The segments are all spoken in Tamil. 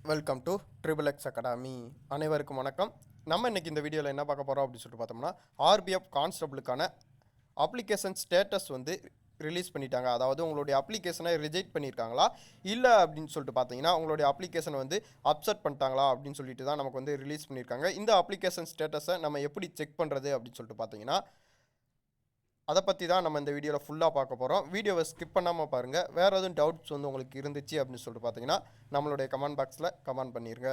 Welcome to triple X academy. அனைவருக்கும் வணக்கம். நம்ம இன்றைக்கி இந்த வீடியோவில் என்ன பார்க்க போகிறோம் அப்படின்னு சொல்லிட்டு பார்த்தோம்னா, ஆர்பிஎஃப் கான்ஸ்டபிளுக்கான அப்ளிகேஷன் ஸ்டேட்டஸ் வந்து ரிலீஸ் பண்ணிட்டாங்க. அதாவது உங்களுடைய அப்ளிகேஷனை ரிஜெக்ட் பண்ணியிருக்காங்களா இல்லை அப்படின்னு சொல்லிட்டு பார்த்தீங்கன்னா உங்களுடைய அப்ளிகேஷனை வந்து அப்செட் பண்ணிட்டாங்களா அப்படின்னு சொல்லிட்டு தான் நமக்கு வந்து ரிலீஸ் பண்ணியிருக்காங்க. இந்த அப்ளிகேஷன் ஸ்டேட்டஸை நம்ம எப்படி செக் பண்ணுறது அப்படின்னு சொல்லிட்டு பார்த்தீங்கன்னா அதை பற்றி தான் நம்ம இந்த வீடியோவில் ஃபுல்லாக பார்க்க போகிறோம். வீடியோவை ஸ்கிப் பண்ணாமல் பாருங்கள். வேறு எதுவும் டவுட்ஸ் வந்து உங்களுக்கு இருந்துச்சு அப்படின்னு சொல்லிட்டு பார்த்தீங்கன்னா நம்மளுடைய கமெண்ட் பாக்ஸில் கமெண்ட் பண்ணிடுங்க.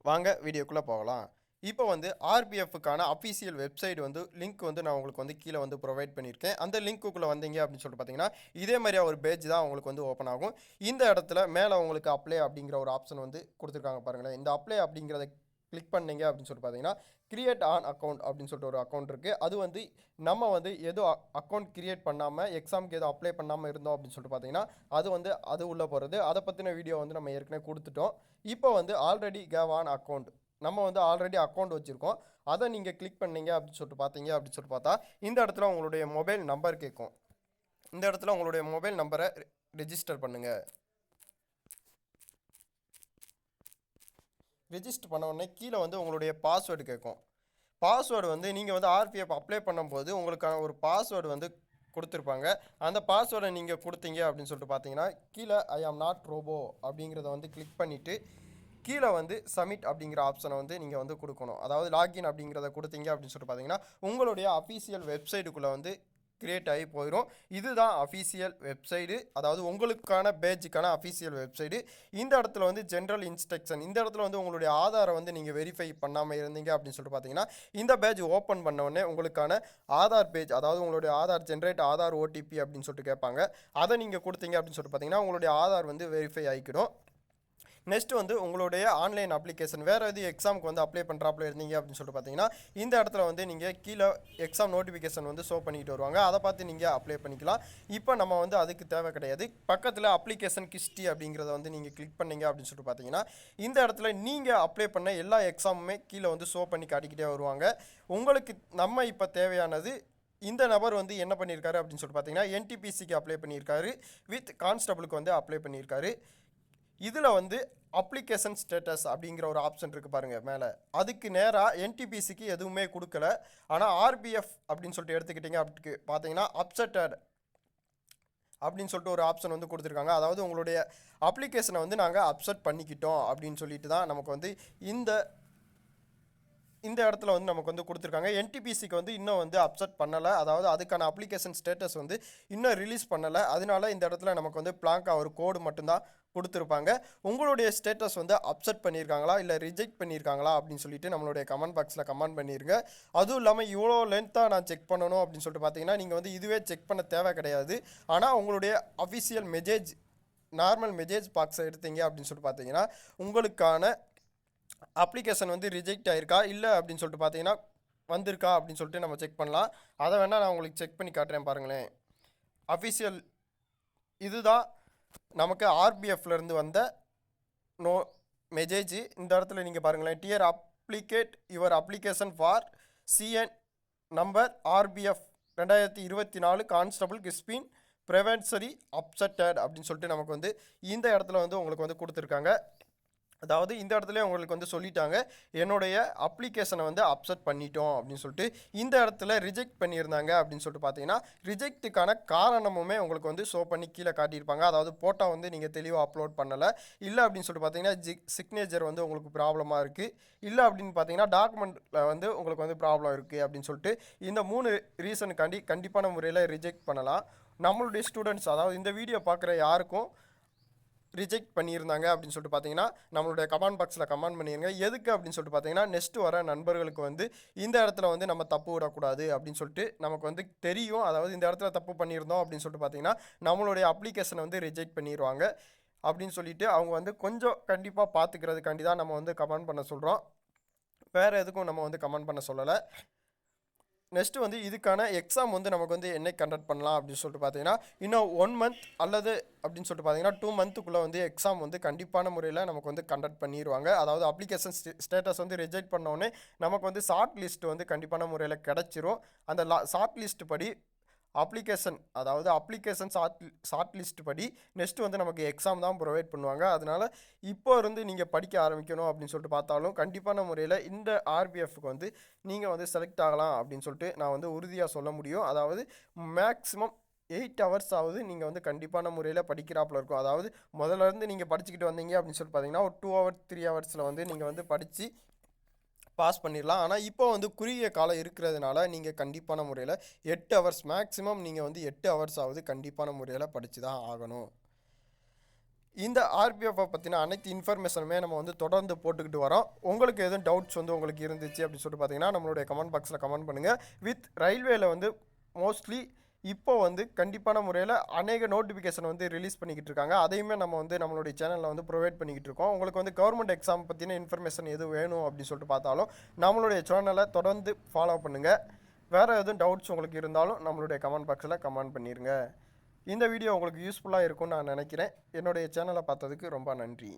வாங்க வீடியோக்குள்ளே போகலாம். இப்போ வந்து ஆர்பிஎஃப்க்கான அஃபீஷியல் வெப்சைட் வந்து லிங்க் வந்து நான் உங்களுக்கு வந்து கீழே வந்து ப்ரொவைட் பண்ணியிருக்கேன். அந்த லிங்க்குள்ளே வந்தீங்க அப்படின்னு சொல்லிட்டு பார்த்தீங்கன்னா இதே மாதிரியா ஒரு பேஜ் தான் உங்களுக்கு வந்து ஓப்பன் ஆகும். இந்த இடத்துல மேலே உங்களுக்கு அப்ளை அப்படிங்கிற ஒரு ஆப்ஷன் வந்து கொடுத்துருக்காங்க பாருங்களேன். இந்த அப்ளை அப்படிங்கிறத கிளிக் பண்ணிங்க அப்படின்னு சொல்லிட்டு பார்த்தீங்கன்னா கிரியேட் ஆன் அக்கௌண்ட் அப்படின்னு சொல்லிட்டு ஒரு அக்கௌண்ட் இருக்குது. அது வந்து நம்ம வந்து ஏதோ அக்கௌண்ட் கிரியேட் பண்ணாமல் எக்ஸாமுக்கு ஏதோ அப்ளை பண்ணாமல் இருந்தோம் அப்படின்னு சொல்லிட்டு பார்த்தீங்கன்னா அது உள்ளே போகிறது. அதை பற்றின வீடியோ வந்து நம்ம ஏற்கனவே கொடுத்துட்டோம். இப்போ வந்து ஆல்ரெடி கேவ் ஆன் அக்கௌண்ட், நம்ம வந்து ஆல்ரெடி அக்கௌண்ட் வச்சுருக்கோம். அதை நீங்கள் கிளிக் பண்ணீங்க அப்படின்னு சொல்லிட்டு பார்த்தீங்க அப்படின்னு சொல்லிட்டு பார்த்தா இந்த இடத்துல உங்களுடைய மொபைல் நம்பர் கேட்கும். இந்த இடத்துல உங்களுடைய மொபைல் நம்பரை ரெஜிஸ்டர் பண்ணுங்கள். ரெஜிஸ்டர் பண்ண உடனே கீழே வந்து உங்களுடைய பாஸ்வேர்டு கேட்கும். பாஸ்வேர்டு வந்து நீங்கள் வந்து ஆர்பிஎஃப் அப்ளை பண்ணும்போது உங்களுக்கான ஒரு பாஸ்வேர்டு வந்து கொடுத்துருப்பாங்க. அந்த பாஸ்வேர்டை நீங்கள் கொடுத்தீங்க அப்படின்னு சொல்லிட்டு பார்த்தீங்கன்னா கீழே ஐ ஆம் நாட் ரோபோ அப்படிங்கிறத வந்து கிளிக் பண்ணிவிட்டு கீழே வந்து சப்மிட் அப்படிங்கிற ஆப்ஷனை வந்து நீங்கள் வந்து கொடுக்கணும். அதாவது லாகின் அப்படிங்கிறத கொடுத்தீங்க அப்படின்னு சொல்லிட்டு பார்த்தீங்கன்னா உங்களுடைய அஃபீஷியல் வெப்சைட்டுக்குள்ளே வந்து கிரியேட் ஆகி போயிடும். இதுதான் அஃபீஷியல் வெப்சைடு, அதாவது உங்களுக்கான பேஜுக்கான அஃபீஷியல் வெப்சைடு. இந்த இடத்துல வந்து ஜென்ரல் இன்ஸ்ட்ரக்ஷன், இந்த இடத்துல வந்து உங்களுடைய ஆதாரை வந்து நீங்கள் வெரிஃபை பண்ணாமல் இருந்தீங்க அப்படின்னு சொல்லிட்டு பார்த்தீங்கன்னா இந்த பேஜ் ஓப்பன் பண்ணோடனே உங்களுக்கான ஆதார் பேஜ், அதாவது உங்களுடைய ஆதார் ஜென்ரேட் ஆதார் ஓடிபி அப்படின்னு சொல்லிட்டு கேட்பாங்க. அதை நீங்கள் கொடுத்தீங்க அப்படின்னு சொல்லிட்டு பார்த்தீங்கன்னா உங்களுடைய ஆதார் வந்து வெரிஃபை ஆகிக்கிடும். நெக்ஸ்ட் வந்து உங்களுடைய ஆன்லைன் அப்ளிகேஷன் வேறு எது எக்ஸாமுக்கு வந்து அப்ளை பண்ணுறாப்புல இருந்தீங்க அப்படின்னு சொல்லிட்டு பார்த்தீங்கன்னா இந்த இடத்துல வந்து நீங்கள் கீழே எக்ஸாம் நோட்டிஃபிகேஷன் வந்து ஷோ பண்ணிட்டு வருவாங்க. அதை பார்த்து நீங்கள் அப்ளை பண்ணிக்கலாம். இப்போ நம்ம வந்து அதுக்கு தேவை கிடையாது. பக்கத்தில் அப்ளிகேஷன் ஹிஸ்ட்ரி அப்படிங்கிறத வந்து நீங்கள் கிளிக் பண்ணீங்க அப்படின்னு சொல்லிட்டு பார்த்தீங்கன்னா இந்த இடத்துல நீங்கள் அப்ளை பண்ண எல்லா எக்ஸாமுமே கீழே வந்து ஷோ பண்ணி காட்டிக்கிட்டே வருவாங்க. உங்களுக்கு நம்ம இப்போ தேவையானது இந்த நபர் வந்து என்ன பண்ணியிருக்காரு அப்படின்னு சொல்லிட்டு பார்த்தீங்கன்னா என்டிபிசிக்கு அப்ளை பண்ணியிருக்காரு, வித் கான்ஸ்டபிளுக்கு வந்து அப்ளை பண்ணியிருக்காரு. இதில் வந்து அப்ளிகேஷன் ஸ்டேட்டஸ் அப்படிங்கிற ஒரு ஆப்ஷன் இருக்குது பாருங்கள் மேலே. அதுக்கு நேராக என்டிபிசிக்கு எதுவுமே கொடுக்கல. ஆனால் ஆர்பிஎஃப் அப்படின்னு சொல்லிட்டு எடுத்துக்கிட்டிங்க அப்படி பார்த்தீங்கன்னா அப்செட்டட் அப்படின்னு சொல்லிட்டு ஒரு ஆப்ஷன் வந்து கொடுத்துருக்காங்க. அதாவது உங்களுடைய அப்ளிகேஷனை வந்து நாங்கள் அப்செட் பண்ணிக்கிட்டோம் அப்படின்னு சொல்லிட்டு தான் நமக்கு வந்து இந்த இடத்துல வந்து நமக்கு வந்து கொடுத்துருக்காங்க. என்டிபிசிக்கு வந்து இன்னும் வந்து அப்செட் பண்ணலை, அதாவது அதுக்கான அப்ளிகேஷன் ஸ்டேட்டஸ் வந்து இன்னும் ரிலீஸ் பண்ணலை. அதனால இந்த இடத்துல நமக்கு வந்து பிளாங்காக ஒரு கோடு மட்டும்தான் கொடுத்துருப்பாங்க. உங்களுடைய ஸ்டேட்டஸ் வந்து அப்செட் பண்ணியிருக்காங்களா இல்லை ரிஜெக்ட் பண்ணியிருக்காங்களா அப்படின்னு சொல்லிட்டு நம்மளுடைய கமெண்ட் பாக்ஸில் கமெண்ட் பண்ணிடுங்க. அதுவும் இல்லாமல் இவ்வளோ லென்த்தாக நான் செக் பண்ணணும் அப்படின்னு சொல்லிட்டு பார்த்தீங்கன்னா நீங்கள் வந்து இதுவே செக் பண்ண தேவை கிடையாது. ஆனால் உங்களுடைய அஃபிஷியல் மெசேஜ் நார்மல் மெசேஜ் பாக்ஸை எடுத்தீங்க அப்படின்னு சொல்லிட்டு பார்த்தீங்கன்னா உங்களுக்கான அப்ளிகேஷன் வந்து ரிஜெக்ட் ஆகிருக்கா இல்லை அப்படின்னு சொல்லிட்டு பார்த்தீங்கன்னா வந்திருக்கா அப்படின்னு சொல்லிட்டு நம்ம செக் பண்ணலாம். அதை வேணால் நான் உங்களுக்கு செக் பண்ணி காட்டுறேன் பாருங்களேன். அஃபிஷியல் இதுதான் நமக்கு ஆர்பிஎஃப்லேருந்து வந்த மெசேஜ். இந்த இடத்துல நீங்கள் பாருங்களேன், dear applicant your application for CN number RPF 2024 constable has been provisionally accepted அப்படின்னு சொல்லிட்டு நமக்கு வந்து இந்த இடத்துல வந்து உங்களுக்கு வந்து கொடுத்துருக்காங்க. அதாவது இந்த இடத்துல உங்களுக்கு வந்து சொல்லிட்டாங்க என்னுடைய அப்ளிகேஷனை வந்து அப்செட் பண்ணிட்டோம் அப்படின்னு சொல்லிட்டு. இந்த இடத்துல ரிஜெக்ட் பண்ணியிருந்தாங்க அப்படின்னு சொல்லிட்டு பார்த்தீங்கன்னா ரிஜெக்ட்டுக்கான காரணமுமே உங்களுக்கு வந்து ஷோ பண்ணி கீழே காட்டியிருப்பாங்க. அதாவது ஃபோட்டோ வந்து நீங்கள் தெளிவாக அப்லோட் பண்ணலை, இல்லை அப்படின்னு சொல்லிட்டு பார்த்தீங்கன்னா சிக்னேச்சர் வந்து உங்களுக்கு ப்ராப்ளமாக இருக்குது, இல்லை அப்படின்னு பார்த்தீங்கன்னா டாக்குமெண்ட்டில் வந்து உங்களுக்கு வந்து ப்ராப்ளம் இருக்குது அப்படின்னு சொல்லிட்டு இந்த 3 ரீசனுக்காண்டி கண்டிப்பான முறையில் ரிஜெக்ட் பண்ணலாம். நம்மளுடைய ஸ்டூடெண்ட்ஸ், அதாவது இந்த வீடியோ பார்க்குற யாருக்கும் ரிஜெக்ட் பண்ணியிருந்தாங்க அப்படின்னு சொல்லிட்டு பார்த்தீங்கன்னா நம்மளுடைய கமெண்ட் பாக்ஸில் கமெண்ட் பண்ணிடுங்க. எதுக்கு அப்படின்னு சொல்லிட்டு பார்த்தீங்கன்னா நெக்ஸ்ட் வர நண்பர்களுக்கு வந்து இந்த இடத்துல வந்து நம்ம தப்பு விடக்கூடாது அப்படின்னு சொல்லிட்டு நமக்கு வந்து தெரியும். அதாவது இந்த இடத்துல தப்பு பண்ணியிருந்தோம் அப்படின்னு சொல்லிட்டு பார்த்தீங்கன்னா நம்மளுடைய அப்ளிகேஷனை வந்து ரிஜெக்ட் பண்ணிடுவாங்க அப்படின்னு சொல்லிட்டு அவங்க வந்து கொஞ்சம் கண்டிப்பாக பார்த்துக்கிறதுக்காண்டி தான் நம்ம வந்து கமெண்ட் பண்ண சொல்கிறோம். வேறு எதுக்கும் நம்ம வந்து கமெண்ட் பண்ண சொல்லலை. நெக்ஸ்ட்டு வந்து இதுக்கான எக்ஸாம் வந்து நமக்கு வந்து என்னைக்கு கண்டக்ட் பண்ணலாம் அப்படின்னு சொல்லிட்டு பார்த்தீங்கன்னா இன்னும் 1 மந்த் அல்லது அப்படின்னு சொல்லிட்டு பார்த்தீங்கன்னா 2 மந்த்துக்குள்ளே வந்து எக்ஸாம் வந்து கண்டிப்பான முறையில் நமக்கு வந்து கண்டக்ட் பண்ணிடுவாங்க. அதாவது அப்ளிகேஷன் ஸ்டேட்டஸ் வந்து ரிஜெக்ட் பண்ணோடனே நமக்கு வந்து ஷார்ட் லிஸ்ட் வந்து கண்டிப்பான முறையில் கிடச்சிரும். அந்த ஷார்ட் லிஸ்ட் படி அப்ளிகேஷன் அதாவது அப்ளிகேஷன் ஷார்ட் லிஸ்ட் படி நெக்ஸ்ட் வந்து நமக்கு எக்ஸாம் தான் ப்ரொவைட் பண்ணுவாங்க. அதனால் இப்போ இருந்து நீங்கள் படிக்க ஆரம்பிக்கணும் அப்படின்னு சொல்லிட்டு பார்த்தாலும் கண்டிப்பான முறையில் இந்த ஆர்பிஎஃப்க்கு வந்து நீங்கள் வந்து செலக்ட் ஆகலாம் அப்படின்னு சொல்லிட்டு நான் வந்து உறுதியாக சொல்ல முடியும். அதாவது மேக்ஸிமம் 8 ஹவர்ஸ் ஆகுது நீங்கள் வந்து கண்டிப்பான முறையில் படிக்கிறாப்புல இருக்கும். அதாவது முதல்ல இருந்து நீங்கள் படிச்சுக்கிட்டு வந்தீங்க அப்படின்னு சொல்லிட்டு பார்த்தீங்கன்னா ஒரு 2 ஹவர்ஸ் 3 ஹவர்ஸில் வந்து நீங்கள் வந்து படித்து பாஸ் பண்ணிடலாம். ஆனால் இப்போ வந்து குறுகிய காலம் இருக்கிறதுனால நீங்கள் கண்டிப்பான முறையில் 8 ஹவர்ஸ் மேக்ஸிமம் நீங்கள் வந்து 8 ஹவர்ஸ் ஆகுது கண்டிப்பான முறையில் படித்து தான் ஆகணும். இந்த ஆர்பிஎஃப்பை பற்றின அனைத்து இன்ஃபர்மேஷனுமே நம்ம வந்து தொடர்ந்து போட்டுக்கிட்டு வரோம். உங்களுக்கு எதுவும் டவுட்ஸ் வந்து உங்களுக்கு இருந்துச்சு அப்படின்னு சொல்லிட்டு பார்த்தீங்கன்னா நம்மளுடைய கமெண்ட் பாக்ஸில் கமெண்ட் பண்ணுங்கள். வித் ரயில்வேல வந்து மோஸ்ட்லி இப்போ வந்து கண்டிப்பான முறையில் அநேக நோட்டிஃபிகேஷன் வந்து ரிலீஸ் பண்ணிக்கிட்டு இருக்காங்க. அதையுமே நம்ம வந்து நம்மளுடைய சேனலில் வந்து ப்ரொவைட் பண்ணிக்கிட்டு இருக்கோம். உங்களுக்கு வந்து கவர்மெண்ட் எக்ஸாம் பற்றின இன்ஃபர்மேஷன் எது வேணும் அப்படின்னு சொல்லிட்டு பார்த்தாலும் நம்மளுடைய சேனலை தொடர்ந்து ஃபாலோ பண்ணுங்கள். வேறு எதுவும் டவுட்ஸ் உங்களுக்கு இருந்தாலும் நம்மளுடைய கமெண்ட் பாக்ஸில் கமெண்ட் பண்ணிடுங்க. இந்த வீடியோ உங்களுக்கு யூஸ்ஃபுல்லாக இருக்கும்னு நான் நினைக்கிறேன். என்னுடைய சேனலை பார்த்ததுக்கு ரொம்ப நன்றி.